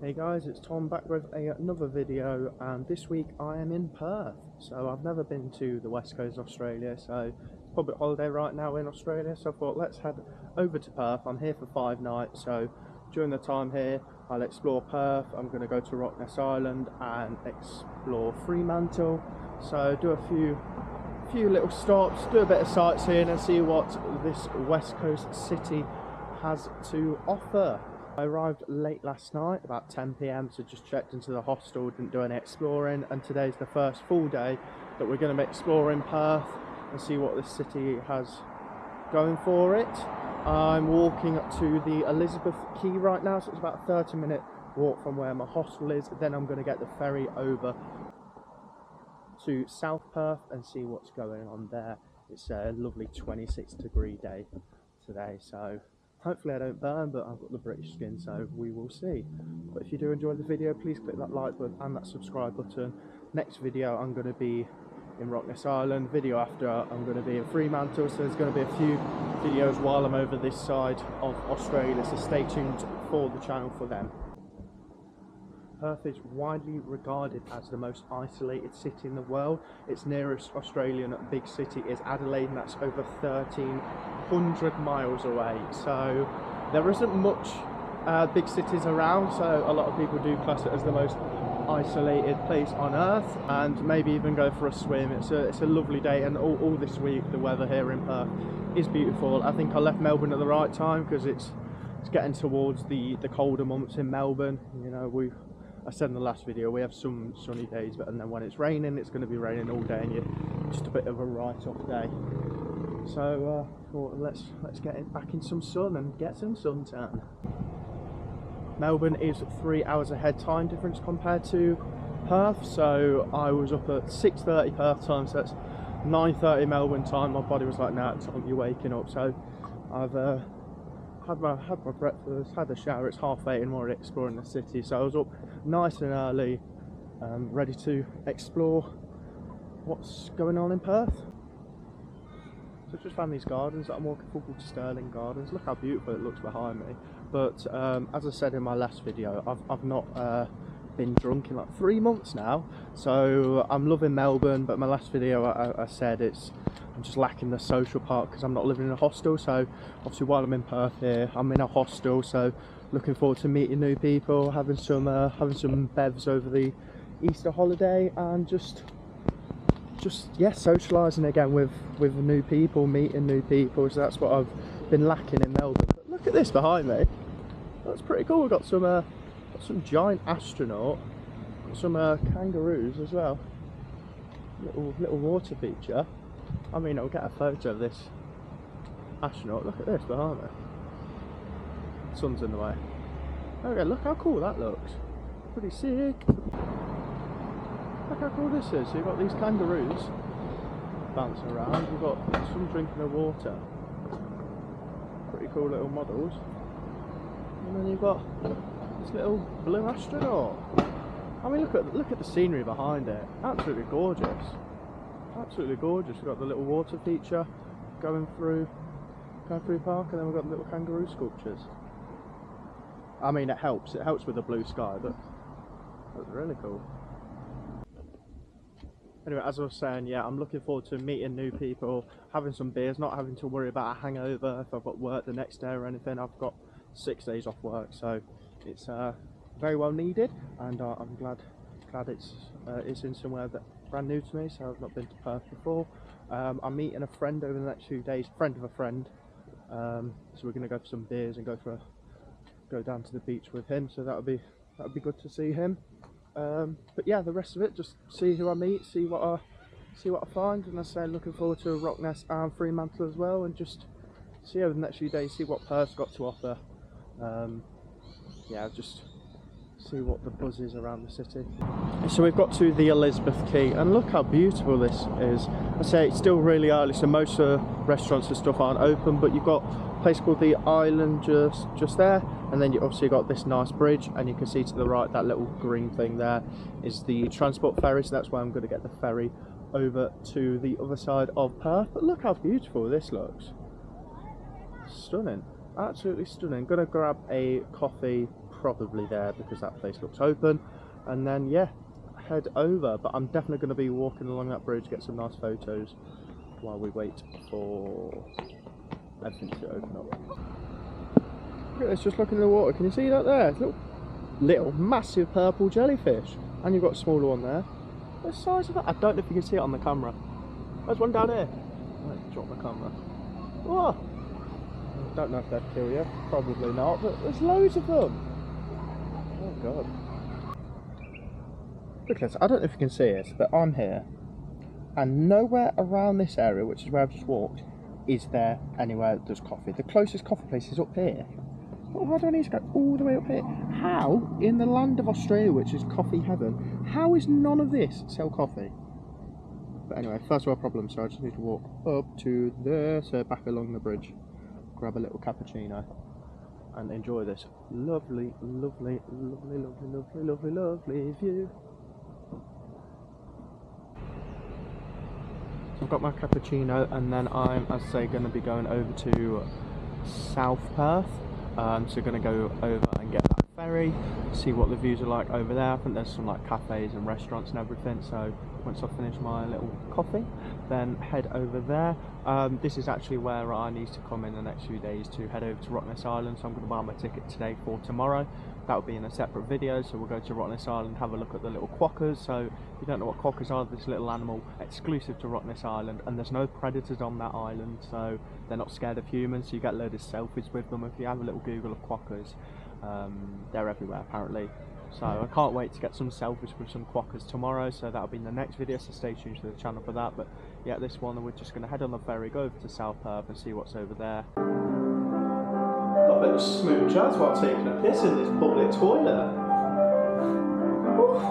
Hey guys, it's Tom back with another video, and this week I am in Perth. So I've never been to the west coast of Australia, so it's public holiday right now in Australia, so I thought let's head over to Perth. I'm here for 5 nights, so during the time here I'll explore Perth. I'm going to go to Rottnest Island and explore Fremantle, so do a few little stops, do a bit of sightseeing and see what this west coast city has to offer. I arrived late last night, about 10 PM, so just checked into the hostel, didn't do any exploring, and today's the first full day that we're going to be exploring Perth and see what this city has going for it. I'm walking up to the Elizabeth Quay right now, so it's about a 30-minute walk from where my hostel is. Then I'm going to get the ferry over to South Perth and see what's going on there. It's a lovely 26-degree day today, so hopefully I don't burn, but I've got the British skin, so we will see. But if you do enjoy the video, please click that like button and that subscribe button. Next video I'm going to be in Rottnest Island, video after I'm going to be in Fremantle, so there's going to be a few videos while I'm over this side of Australia, so stay tuned for the channel for them. Perth is widely regarded as the most isolated city in the world. Its nearest Australian big city is Adelaide, and that's over 1,300 miles away. So there isn't much big cities around, so a lot of people do class it as the most isolated place on earth, and maybe even go for a swim. It's a lovely day, and all this week the weather here in Perth is beautiful. I think I left Melbourne at the right time because it's getting towards the colder months in Melbourne. You know, I said in the last video we have some sunny days, but and then when it's raining, it's going to be raining all day, and you're just a bit of a write-off day. So well, let's get back in some sun and get some suntan. Melbourne is 3 hours ahead time difference compared to Perth, so I was up at 6:30 Perth time, so that's 9:30 Melbourne time. My body was like, nah, Tom, you're waking up. So I've had my breakfast, had a shower. It's 8:30 and we're already exploring the city, so I was up nice and early, ready to explore what's going on in Perth. So I just found these gardens that I'm walking for called Sterling Gardens. Look how beautiful it looks behind me. But as I said in my last video, I've not been drunk in like 3 months now, so I'm loving Melbourne. But my last video I said I'm just lacking the social part because I'm not living in a hostel. So obviously while I'm in Perth here, I'm in a hostel, so looking forward to meeting new people, having some bevs over the Easter holiday, and just yeah, socialising again with new people, meeting new people. So that's what I've been lacking in Melbourne. But look at this behind me, that's pretty cool. We've got some giant astronaut, got some kangaroos as well, little water feature. I mean, I'll get a photo of this astronaut. Look at this behind me. Sun's in the way. Okay, look how cool that looks. Pretty sick. Look how cool this is. So you've got these kangaroos bouncing around. You've got some drinking the water. Pretty cool little models. And then you've got this little blue astronaut. I mean, look at the scenery behind it. Absolutely gorgeous. Absolutely gorgeous. We've got the little water feature going through park, and then we've got the little kangaroo sculptures. I mean, it helps with the blue sky, but that's really cool. Anyway, as I was saying, yeah, I'm looking forward to meeting new people, having some beers, not having to worry about a hangover if I've got work the next day or anything. I've got 6 days off work, so it's very well needed, and I'm glad it's in somewhere that's brand new to me, so I've not been to Perth before. I'm meeting a friend over the next few days, friend of a friend, so we're going to go for some beers and go down to the beach with him, so that would be good to see him. But yeah, the rest of it, just see who I meet, see what I find, and as I say, looking forward to Rottnest and Fremantle as well, and just see over the next few days, see what Perth's got to offer. Yeah, just see what the buzz is around the city. So we've got to the Elizabeth Quay, and look how beautiful this is. I say it's still really early, so most of the restaurants and stuff aren't open, but you've got a place called the Island just there, and then you obviously got this nice bridge, and you can see to the right that little green thing there is the transport ferry, so that's where I'm going to get the ferry over to the other side of Perth. But look how beautiful this looks. Stunning. Absolutely stunning. Gonna grab a coffee, probably there because that place looks open, and then yeah, head over. But I'm definitely going to be walking along that bridge, get some nice photos while we wait for everything to open up. Let's just look in the water. Can you see that there? Little massive purple jellyfish, and you've got a smaller one there. The size of that, I don't know if you can see it on the camera. There's one down here. Let's drop my camera. Oh, I don't know if they'd kill you, probably not, but there's loads of them. Oh god. Look at this, I don't know if you can see it, but I'm here, and nowhere around this area, which is where I've just walked, is there anywhere that does coffee. The closest coffee place is up here. Well, why do I need to go all the way up here? How, in the land of Australia, which is coffee heaven, how is none of this sell coffee? But anyway, first world problem, so I just need to walk up to there, so back along the bridge, grab a little cappuccino, and enjoy this lovely, lovely, lovely, lovely, lovely, lovely, lovely view. So I've got my cappuccino, and then I'm, as I say, going to be going over to South Perth. So going to go over and get that ferry, see what the views are like over there. I think there's some like cafes and restaurants and everything, so once I finish my little coffee, then head over there. This is actually where I need to come in the next few days to head over to Rottnest Island, so I'm going to buy my ticket today for tomorrow. That will be in a separate video, so we'll go to Rottnest Island, have a look at the little quokkas. So if you don't know what quokkas are, this little animal exclusive to Rottnest Island, and there's no predators on that island, so they're not scared of humans, so you get a load of selfies with them. If you have a little Google of quokkas, they're everywhere apparently. So I can't wait to get some selfies with some quokkas tomorrow, so that'll be in the next video, so stay tuned to the channel for that. But yeah, this one we're just going to head on the ferry, go over to South Perth and see what's over there. Got a bit of smooth jazz while taking a piss in this public toilet. Oof,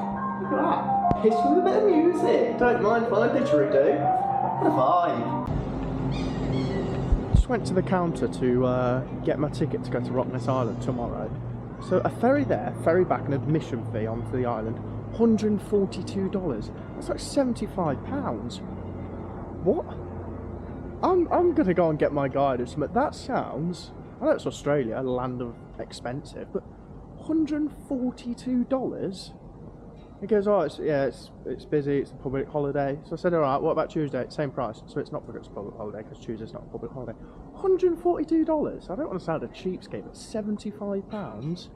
look at that. Piss with a bit of music. Don't mind my didgeridoo. What a vibe. Just went to the counter to get my ticket to go to Rottnest Island tomorrow. So a ferry there, ferry back, an admission fee onto the island, $142. That's like £75. What? I'm gonna go and get my guide or something. That sounds, I know it's Australia, land of expensive, but $142? He goes, oh, it's busy, it's a public holiday. So I said, all right, what about Tuesday? Same price. So it's not because it's a public holiday, because Tuesday's not a public holiday. $142? I don't want to sound a cheapskate, but £75?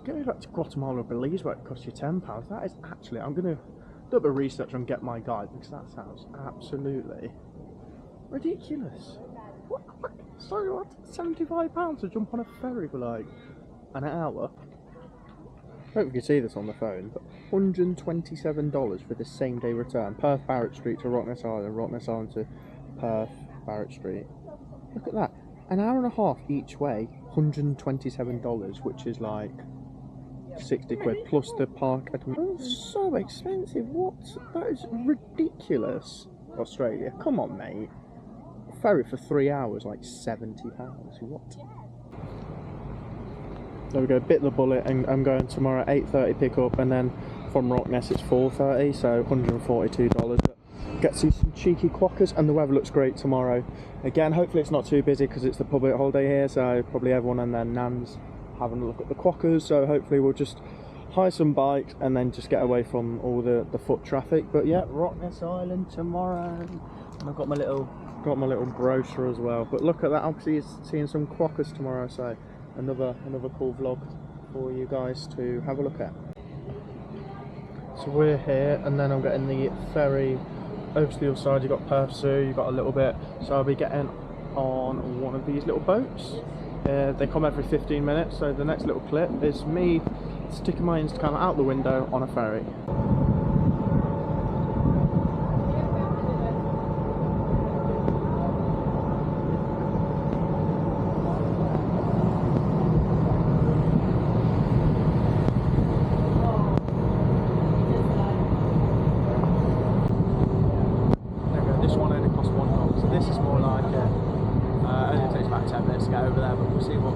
Get me back to Guatemala or Belize where it costs you £10. That is actually, I'm going to do a bit of research and get my guide, because that sounds absolutely ridiculous. What? Sorry, what? £75 to jump on a ferry for like an hour? I don't know if you can see this on the phone, but $127 for the same day return. Perth Barrett Street to Rottnest Island, Rottnest Island to Perth Barrett Street. Look at that. An hour and a half each way, $127, which is like 60 quid plus the park admission. Oh, so expensive. What? That is ridiculous. Australia, come on, mate. Ferry for 3 hours, like £70. What? There we go, bit the bullet, and I'm going tomorrow at 8:30 pick up, and then from Rottnest it's 4:30, so $142. Get to see some cheeky quokkas, and the weather looks great tomorrow. Again, hopefully it's not too busy because it's the public holiday here, so probably everyone and their nans having a look at the quokkas, so hopefully we'll just hire some bikes and then just get away from all the foot traffic. But yeah, Rottnest Island tomorrow, and I've got my little brochure as well. But look at that, I'm seeing some quokkas tomorrow, so another cool vlog for you guys to have a look at. So we're here, and then I'm getting the ferry over to the other side. You've got Perth Zoo, you've got a little bit, so I'll be getting on one of these little boats. They come every 15 minutes, so the next little clip is me sticking my Instacam out the window on a ferry.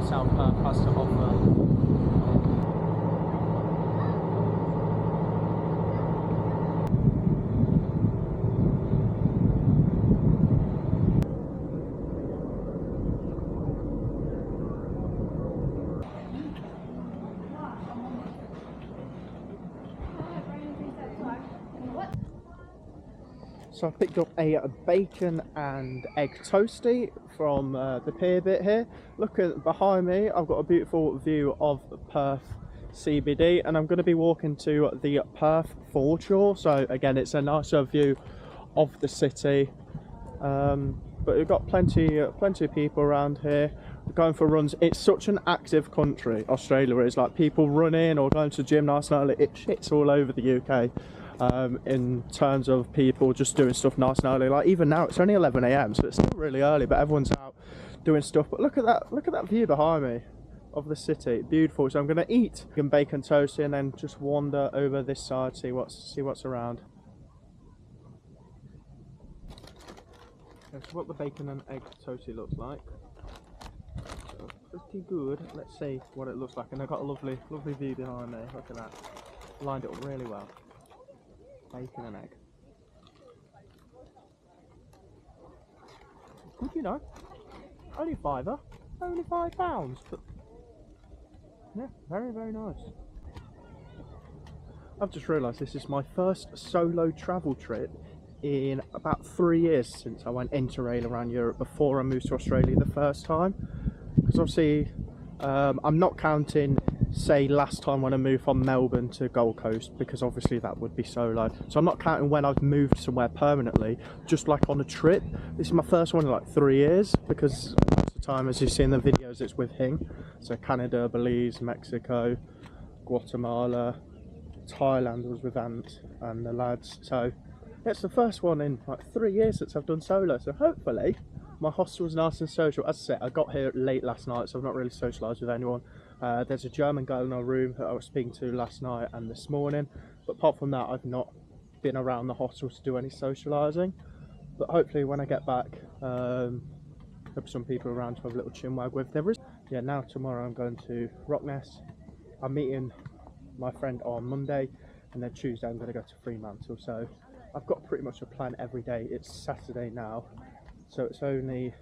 South Perth has to offer. So I picked up a bacon and egg toasty from the pier bit here. Look at behind me, I've got a beautiful view of Perth CBD, and I'm going to be walking to the Perth foreshore. So again, it's a nicer view of the city. But we've got plenty of people around here going for runs. It's such an active country, Australia is. Like, people running or going to the gym nice and early. It shits all over the UK in terms of people just doing stuff nice and early. Like, even now it's only 11 AM, so it's still really early, but everyone's out doing stuff. But look at that view behind me of the city, beautiful. So I'm going to eat bacon toast and then just wander over this side, see what's around. That's what the bacon and egg toasty looks like. So pretty good. Let's see what it looks like. And I've got a lovely view behind me. Look at that. Lined it up really well. Bacon and egg. Good, you know. Only £5. Only £5. But yeah, very, very nice. I've just realised this is my first solo travel trip in about 3 years since I went interrail around Europe before I moved to Australia the first time. Because obviously I'm not counting, say, last time when I moved from Melbourne to Gold Coast, because obviously that would be solo. So I'm not counting when I've moved somewhere permanently, just like on a trip. This is my first one in like 3 years, because most of the time, as you see in the videos, it's with Hing. So Canada, Belize, Mexico, Guatemala, Thailand was with Ant and the lads. So it's the first one in like 3 years since I've done solo, so hopefully my hostel's nice and social. As I said, I got here late last night, so I've not really socialised with anyone. There's a German girl in our room that I was speaking to last night and this morning, but apart from that, I've not been around the hostel to do any socialising. But hopefully when I get back, there'll be some people around to have a little chinwag with. There is, yeah, now tomorrow I'm going to Rockness. I'm meeting my friend on Monday, and then Tuesday I'm going to go to Fremantle. So I've got pretty much a plan every day. It's Saturday now, so it's only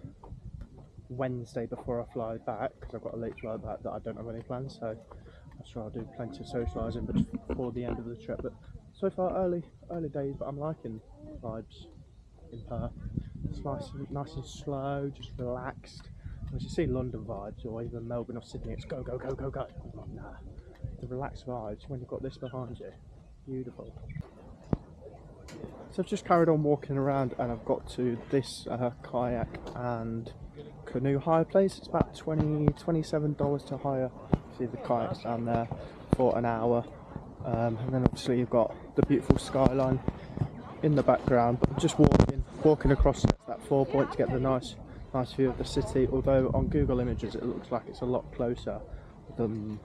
Wednesday before I fly back, because I've got a late flight back that I don't have any plans. So I'm sure I'll do plenty of socialising before the end of the trip. But so far, early days, but I'm liking vibes in Perth. It's nice and slow, just relaxed. As you see London vibes, or even Melbourne or Sydney, it's go, go, go, go, go. I'm like, nah. The relaxed vibes when you've got this behind you, beautiful. So I've just carried on walking around, and I've got to this kayak and canoe hire place. It's about $27 to hire. See the kayaks down there for an hour, and then obviously you've got the beautiful skyline in the background. But I'm just walking across that 4 point to get the nice view of the city. Although on Google Images it looks like it's a lot closer than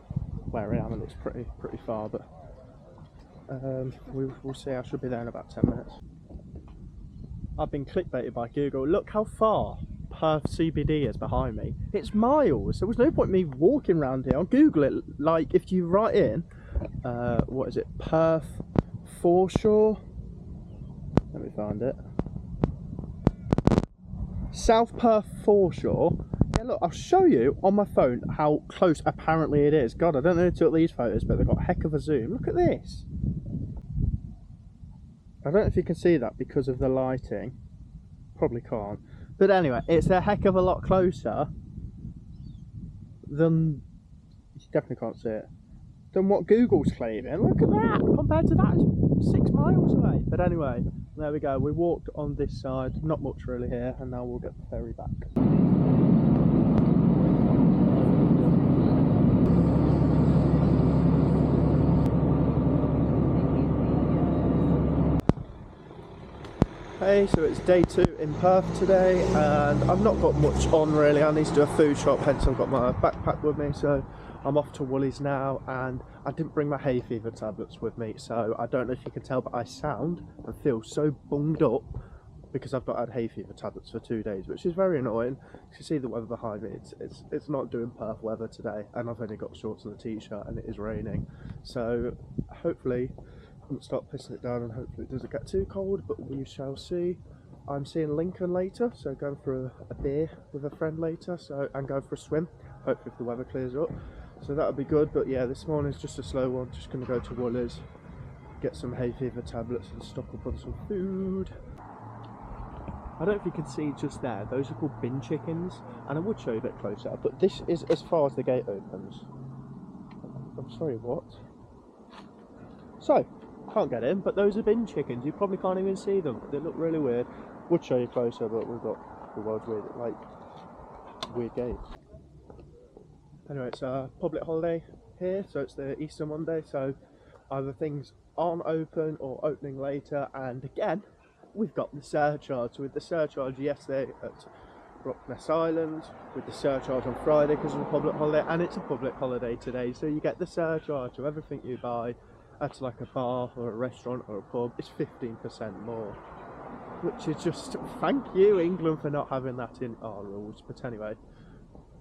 where I am. It looks pretty far, but we'll see. I should be there in about 10 minutes. I've been clickbaited by Google. Look how far Perth CBD is behind me. It's miles. There was no point in me walking around here. On Google it, like, if you write in what is it, Perth foreshore, let me find it, South Perth foreshore. Yeah, look, I'll show you on my phone how close apparently it is. God, I don't know who took these photos, but they've got a heck of a zoom. Look at this. I don't know if you can see that because of the lighting. Probably can't. But anyway, it's a heck of a lot closer than, you definitely can't see it, than what Google's claiming. Look at that, compared to that, it's 6 miles away. But anyway, there we go. We walked on this side, not much really here, and now we'll get the ferry back. Hey, so it's day 2 in Perth today, and I've not got much on really. I need to do a food shop, hence I've got my backpack with me. So I'm off to Woolies now, and I didn't bring my hay fever tablets with me, so I don't know if you can tell, but I sound and feel so bunged up because I've not had hay fever tablets for 2 days, which is very annoying. You can see the weather behind me. It's not doing Perth weather today, and I've only got shorts and a t-shirt, and it is raining. So hopefully I won't start pissing it down, and hopefully it doesn't get too cold, but we shall see. I'm seeing Lincoln later, so going for a beer with a friend later, so I'm going for a swim, hopefully if the weather clears up. So that'll be good. But yeah, this morning's just a slow one. Just going to go to Woolies, get some hay fever tablets and stock up on some food. I don't know if you can see just there, those are called bin chickens, and I would show you a bit closer, but this is as far as the gate opens. I'm sorry, what? So, can't get in, but those are bin chickens, you probably can't even see them, they look really weird. Would show you closer, but we've got the world's weird gates. Anyway, it's a public holiday here, so it's the Easter Monday, so either things aren't open or opening later, and again, we've got the surcharge. So with the surcharge yesterday at Rockness Island, with the surcharge on Friday because of a public holiday, and it's a public holiday today, so you get the surcharge of everything you buy at like a bar or a restaurant or a pub, it's 15% more. Which is just, thank you England for not having that in our rules, but anyway.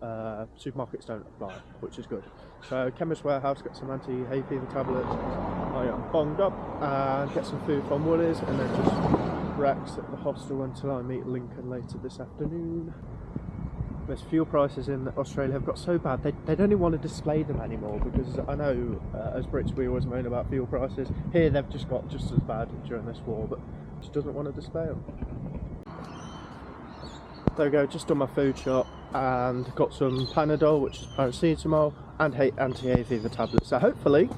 Supermarkets don't apply, which is good. So Chemist Warehouse, get some anti-hay fever tablets. I am bonged up and get some food from Woolies, and then just relax at the hostel until I meet Lincoln later this afternoon. There's fuel prices in Australia have got so bad they don't even want to display them anymore, because I know as Brits we always moan about fuel prices. Here they've just got just as bad during this war, but just doesn't want to display them. There we go, just done my food shop and got some Panadol, which is paracetamol, and anti-hay fever tablets. So hopefully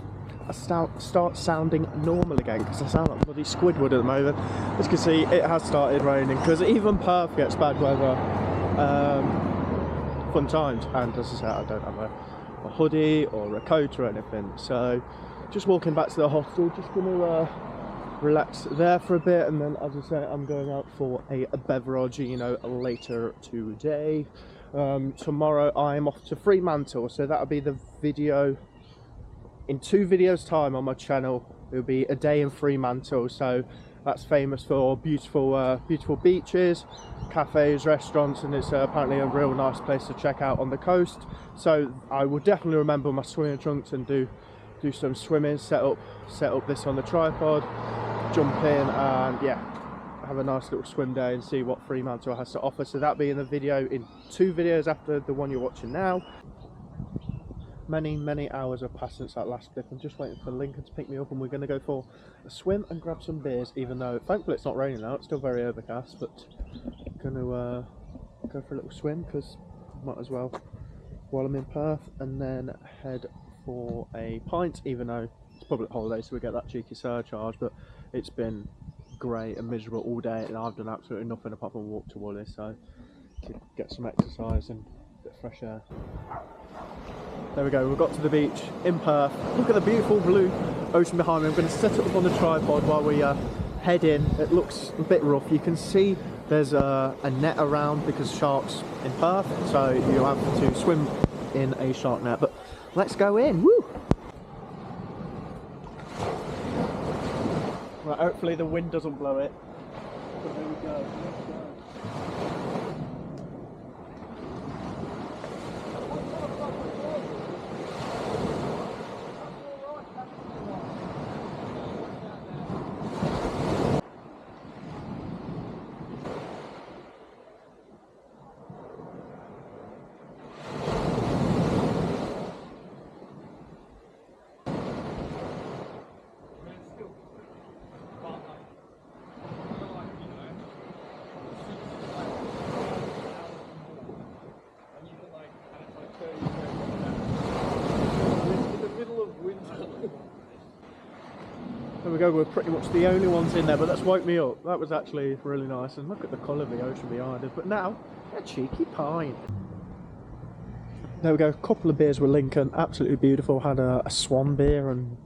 I start sounding normal again, because I sound like bloody Squidward at the moment. As you can see, it has started raining, because even Perth gets bad weather. Fun times, and as I said, I don't have a hoodie or a coat or anything. So just walking back to the hostel, just gonna relax there for a bit, and then as I say, I'm going out for a beverage, you know, later today. Tomorrow I'm off to Fremantle, so that'll be the video in 2 videos time on my channel. It'll be a day in Fremantle, so that's famous for beautiful beaches, cafes, restaurants, and it's apparently a real nice place to check out on the coast. So I will definitely remember my swimming trunks and do some swimming, set up this on the tripod, jump in, and yeah, have a nice little swim day and see what Fremantle has to offer. So that'll be in the video in 2 videos after the one you're watching now. Many hours have passed since that last clip. I'm just waiting for Lincoln to pick me up, and we're going to go for a swim and grab some beers, even though thankfully it's not raining now, it's still very overcast, but I'm going to go for a little swim, because might as well while I'm in Perth, and then head for a pint, even though it's public holiday, so we get that cheeky surcharge. But it's been grey and miserable all day, and I've done absolutely nothing apart from walk to Woolies, so to get some exercise and a bit of fresh air. There we go, we've got to the beach in Perth. Look at the beautiful blue ocean behind me. I'm going to set it up on the tripod while we head in. It looks a bit rough. You can see there's a net around because sharks in Perth, so you have to swim in a shark net. But let's go in. Woo! Right, hopefully the wind doesn't blow it. But there we go. Let's go. There we go, we're pretty much the only ones in there, but that's woke me up. That was actually really nice, and look at the colour of the ocean behind us. But now, a cheeky pint. There we go, a couple of beers with Lincoln, absolutely beautiful. Had a swan beer and,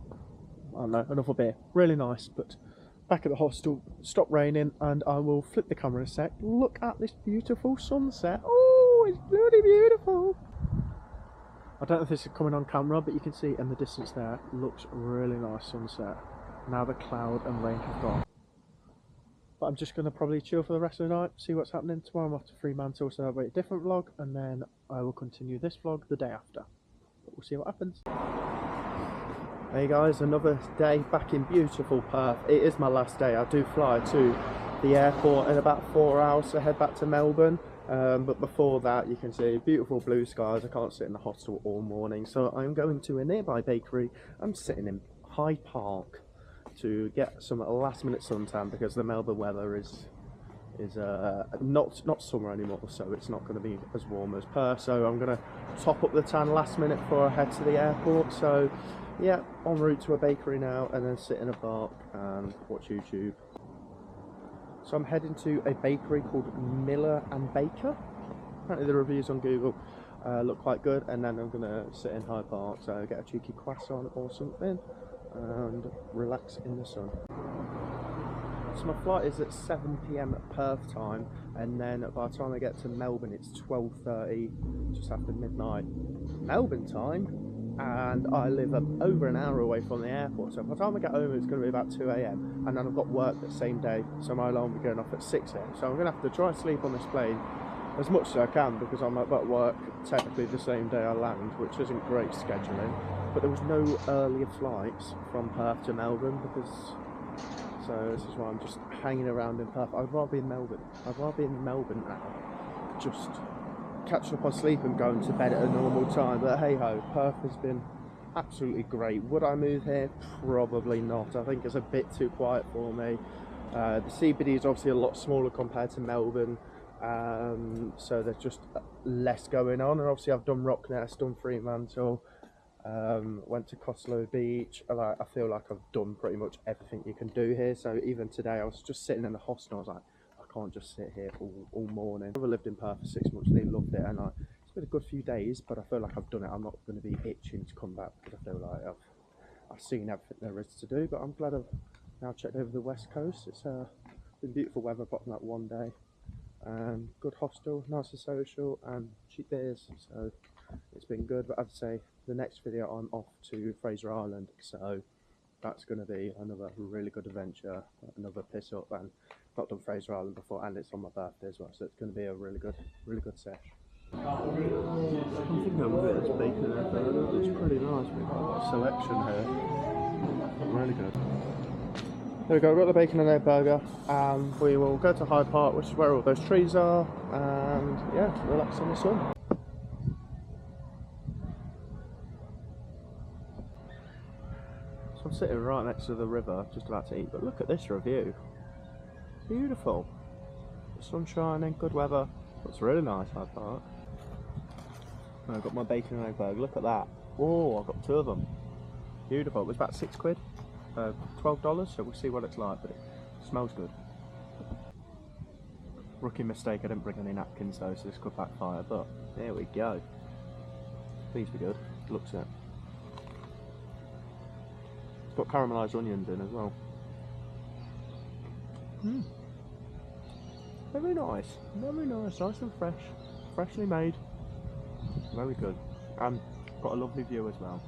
I don't know, another beer. Really nice, but back at the hostel, stopped raining, and I will flip the camera a sec. Look at this beautiful sunset. Oh, it's bloody beautiful. I don't know if this is coming on camera, but you can see in the distance there, looks really nice sunset. Now the cloud and rain have gone. But I'm just going to probably chill for the rest of the night, see what's happening. Tomorrow I'm off to Fremantle, so I'll wait a different vlog, and then I will continue this vlog the day after. But we'll see what happens. Hey guys, another day back in beautiful Perth. It is my last day. I do fly to the airport in about 4 hours to head back to Melbourne. But before that, you can see beautiful blue skies. I can't sit in the hostel all morning, so I'm going to a nearby bakery. I'm sitting in Hyde Park to get some last minute suntan, because the Melbourne weather is is not summer anymore, so it's not going to be as warm as Perth. So I'm going to top up the tan last minute before I head to the airport. So yeah, en route to a bakery now, and then sit in a park and watch YouTube. So I'm heading to a bakery called Miller and Baker. Apparently the reviews on Google look quite good, and then I'm going to sit in Hyde Park, so get a cheeky croissant or something and relax in the sun. So my flight is at 7 PM at Perth time, and then by the time I get to Melbourne it's 12:30, just after midnight Melbourne time, and I live over an hour away from the airport, so by the time I get home it's going to be about 2 AM, and then I've got work that same day, so my alarm will be going off at 6 AM, so I'm going to have to try and sleep on this plane as much as I can, because I'm at work technically the same day I land, which isn't great scheduling, but there was no earlier flights from Perth to Melbourne, so this is why I'm just hanging around in Perth. I'd rather be in Melbourne. I'd rather be in Melbourne now, just catching up on sleep and going to bed at a normal time. But hey ho, Perth has been absolutely great. Would I move here? Probably not. I think it's a bit too quiet for me. The CBD is obviously a lot smaller compared to Melbourne, so there's just less going on. And obviously I've done Rocknest, done Fremantle, went to Costello Beach. I feel like I've done pretty much everything you can do here. So even today I was just sitting in the hostel, I was like, I can't just sit here all morning. I've lived in Perth for 6 months, really loved it, and it's been a good few days, but I feel like I've done it. I'm not going to be itching to come back, because I feel like I've seen everything there is to do. But I'm glad I've now checked over the west coast. It's been beautiful weather apart from that one day, good hostel, nice and social, and cheap beers, so it's been good. But I'd say the next video I'm off to Fraser Island, so that's going to be another really good adventure, another piss up, and I've not done Fraser Island before, and it's on my birthday as well, so it's going to be a really good sesh. I'm thinking of this bacon and burger. It's pretty nice. We've got a selection here, really good. There we go, we've got the bacon and egg burger, and we will go to Hyde Park, which is where all those trees are, and yeah, relax in the sun. So I'm sitting right next to the river, just about to eat, but look at this review. Beautiful. The sun's shining, good weather. Looks really nice, Hyde Park. And I've got my bacon and egg burger, look at that. Oh, I've got two of them. Beautiful, it was about £6. $12, so we'll see what it's like, but it smells good. Rookie mistake, I didn't bring any napkins though, so this could backfire, but there we go. Please be good, looks it. It's got caramelised onions in as well. Very nice, nice and fresh, freshly made. Very good, and got a lovely view as well.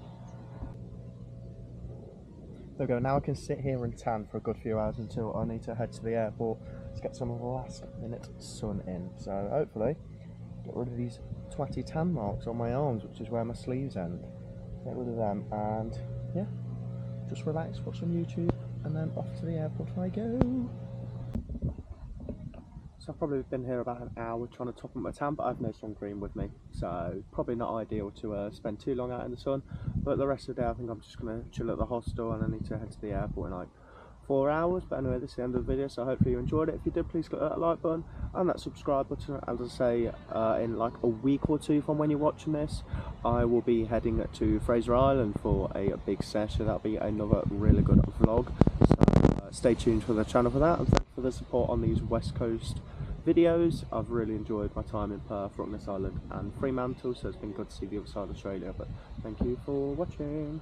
There we go, now I can sit here and tan for a good few hours until I need to head to the airport to get some last minute sun in. So hopefully get rid of these twatty tan marks on my arms, which is where my sleeves end. Get rid of them, and yeah, just relax, watch some YouTube, and then off to the airport I go. So I've probably been here about an hour trying to top up my tan, but I've no sun cream with me, so probably not ideal to spend too long out in the sun. But the rest of the day I think I'm just going to chill at the hostel, and I need to head to the airport in like 4 hours. But anyway, this is the end of the video, so hopefully you enjoyed it. If you did, please click that like button and that subscribe button. As I say, in like a week or two from when you're watching this, I will be heading to Fraser Island for a big sesh, so that'll be another really good vlog. So stay tuned for the channel for that, and thanks for the support on these West Coast videos. I've really enjoyed my time in Perth, Rocknest Island and Fremantle, so it's been good to see the other side of Australia. But thank you for watching.